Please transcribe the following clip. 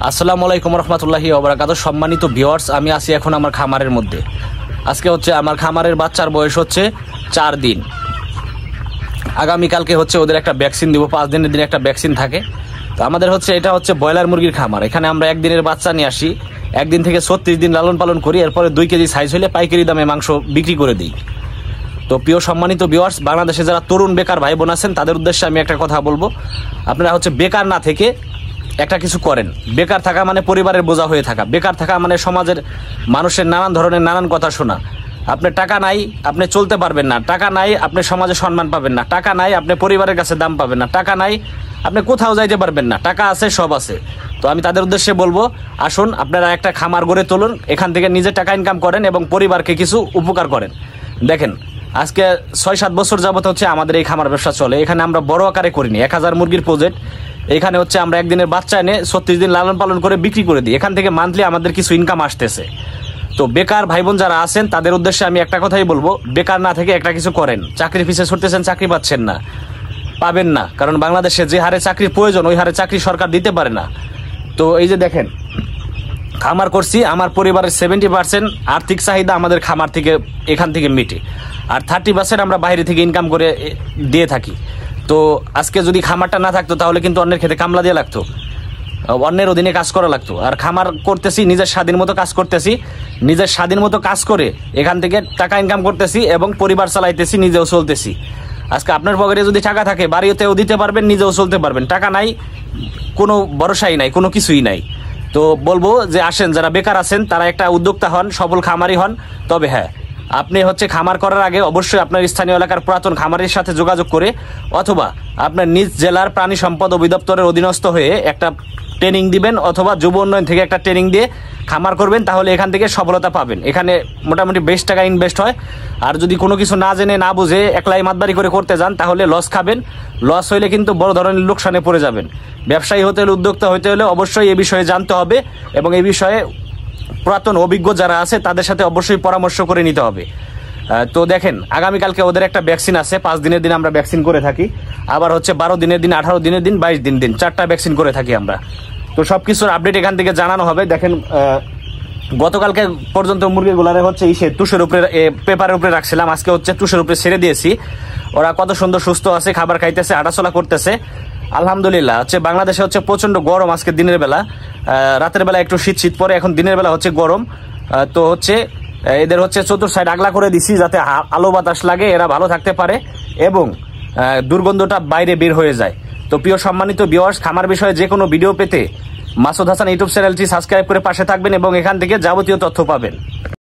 আসসালামু আলাইকুম রহমতুল্লাহি ওয়া বারাকাতুহু। সম্মানিত ভিউয়ার্স, আমি আছি এখন আমার খামারের মধ্যে। আজকে হচ্ছে আমার খামারের বাচ্চার বয়স হচ্ছে 4 দিন। আগামীকালকে হচ্ছে ওদের একটা ভ্যাকসিন দিব, 5 দিনের দিন একটা ভ্যাকসিন থাকে। তো আমাদের হচ্ছে এটা হচ্ছে ব্রয়লার মুরগির খামার। এখানে আমরা একদিনের বাচ্চা নিয়ে আসি, একদিন থেকে 36 দিন লালন পালন করি, এরপরে 2 কেজি সাইজ হলে পাইকারি দামে মাংস বিক্রি করে দিই। তো প্রিয় সম্মানিত ভিউয়ার্স, বাংলাদেশে যারা তরুণ বেকার ভাই বোন আছেন তাদের উদ্দেশ্যে আমি একটা কথা বলবো। আপনারা হচ্ছে বেকার না থেকে একটা কিছু করেন। বেকার থাকা মানে পরিবারের বোঝা হয়ে থাকা, বেকার থাকা মানে সমাজের মানুষের নানান ধরনের নানান কথা শোনা। আপনার টাকা নাই, আপনি চলতে পারবেন না। টাকা নাই, আপনি সমাজে সম্মান পাবেন না। টাকা নাই, আপনি পরিবারের কাছে দাম পাবেন না। টাকা নাই, আপনি কোথাও যাইতে পারবেন না। টাকা আছে, সব আছে। তো আমি তাদের উদ্দেশ্যে বলবো, আসুন আপনারা একটা খামার গড়ে তুলুন, এখান থেকে নিজে টাকা ইনকাম করেন এবং পরিবারকে কিছু উপকার করেন। দেখেন, আজকে 6-7 বছর যাবত হচ্ছে আমাদের এই খামার ব্যবসা চলে। এখানে আমরা বড় আকারে করিনি, 1000 মুরগির প্রজেক্ট। এখানে হচ্ছে আমরা একদিনের বাচ্চা এনে 36 দিন লালন পালন করে বিক্রি করে দিই। এখান থেকে মান্থলি আমাদের কিছু ইনকাম আসতেছে। তো বেকার ভাই বোন যারা আছেন তাদের উদ্দেশ্যে আমি একটা কথাই বলবো, বেকার না থেকে একটা কিছু করেন। চাকরির পিছিয়ে ছুটতেছেন, চাকরি পাচ্ছেন না, পাবেন না, কারণ বাংলাদেশে যে হারে চাকরির প্রয়োজন ওই হারে চাকরি সরকার দিতে পারে না। তো এই যে দেখেন, খামার করছি, আমার পরিবারের 70% আর্থিক চাহিদা আমাদের খামার থেকে এখান থেকে মিটে, আর 30% আমরা বাইরে থেকে ইনকাম করে দিয়ে থাকি। তো আজকে যদি খামারটা না থাকতো তাহলে কিন্তু অন্যের খেতে কামলা দিয়ে লাগতো, অন্যের অধীনে কাজ করা লাগতো। আর খামার করতেছি, নিজের স্বাধীন মতো কাজ করতেছি, নিজের স্বাধীন মতো কাজ করে এখান থেকে টাকা ইনকাম করতেছি এবং পরিবার চালাইতেছি, নিজেও চলতেছি। আজকে আপনার পকেটে যদি টাকা থাকে বাড়িতেও দিতে পারবেন, নিজেও চলতে পারবেন। টাকা নাই, কোনো ভরসাই নাই, কোনো কিছুই নাই। তো বলবো যে আসেন, যারা বেকার আছেন তারা একটা উদ্যোক্তা হন, সফল খামারি হন। তবে হ্যাঁ, আপনি হচ্ছে খামার করার আগে অবশ্যই আপনার স্থানীয় এলাকার পুরাতন খামারের সাথে যোগাযোগ করে অথবা আপনার নিজ জেলার প্রাণী সম্পদ অধিদপ্তরের অধীনস্থ হয়ে একটা ট্রেনিং দিবেন অথবা যুব উন্নয়ন থেকে একটা ট্রেনিং দিয়ে খামার করবেন, তাহলে এখান থেকে সফলতা পাবেন। এখানে মোটামুটি 20 টাকা ইনভেস্ট হয়। আর যদি কোনো কিছু না জেনে না বুঝে একলাই মাতবাড়ি করে করতে যান তাহলে লস খাবেন। লস হইলে কিন্তু বড় ধরনের লোকসানে পড়ে যাবেন। ব্যবসায়ী হতে হলে, উদ্যোক্তা হতে হলে অবশ্যই এ বিষয়ে জানতে হবে এবং এই বিষয়ে পুরাতন অভিজ্ঞ যারা আছে তাদের সাথে অবশ্যই পরামর্শ করে নিতে হবে। তো দেখেন, আগামীকালকে ওদের একটা ভ্যাকসিন আছে। 5 দিনের দিন আমরা ভ্যাকসিন করে থাকি, আবার হচ্ছে 12 দিনের দিন, 18 দিনের দিন, 22 দিন 4টা ভ্যাকসিন করে থাকি আমরা। তো সব কিছুর আপডেট এখান থেকে জানানো হবে। দেখেন, গতকালকে পর্যন্ত মুরগিগুলারে হচ্ছে তুষের উপরে, পেপারের উপরে রাখছিলাম, আজকে হচ্ছে তুষের উপরে ছেড়ে দিয়েছি। ওরা কত সুন্দর সুস্থ আছে, খাবার খাইতেছে, হাঁটাচলা করতেছে, আলহামদুলিল্লাহ। হচ্ছে বাংলাদেশে হচ্ছে প্রচন্ড গরম আজকে দিনের বেলা, রাতের বেলা একটু শীত শীত পরে, এখন দিনের বেলা হচ্ছে গরম। তো হচ্ছে এদের হচ্ছে চতুর সাইড আগলা করে দিছি যাতে আলো বাতাস লাগে, এরা ভালো থাকতে পারে এবং দুর্গন্ধটা বাইরে বের হয়ে যায়। তো প্রিয় সম্মানিত ভিউয়ার্স, খামার বিষয়ে যে কোনো ভিডিও পেতে মাসুদ হাসান ইউটিউব চ্যানেলটি সাবস্ক্রাইব করে পাশে থাকবেন এবং এখান থেকে যাবতীয় তথ্য পাবেন।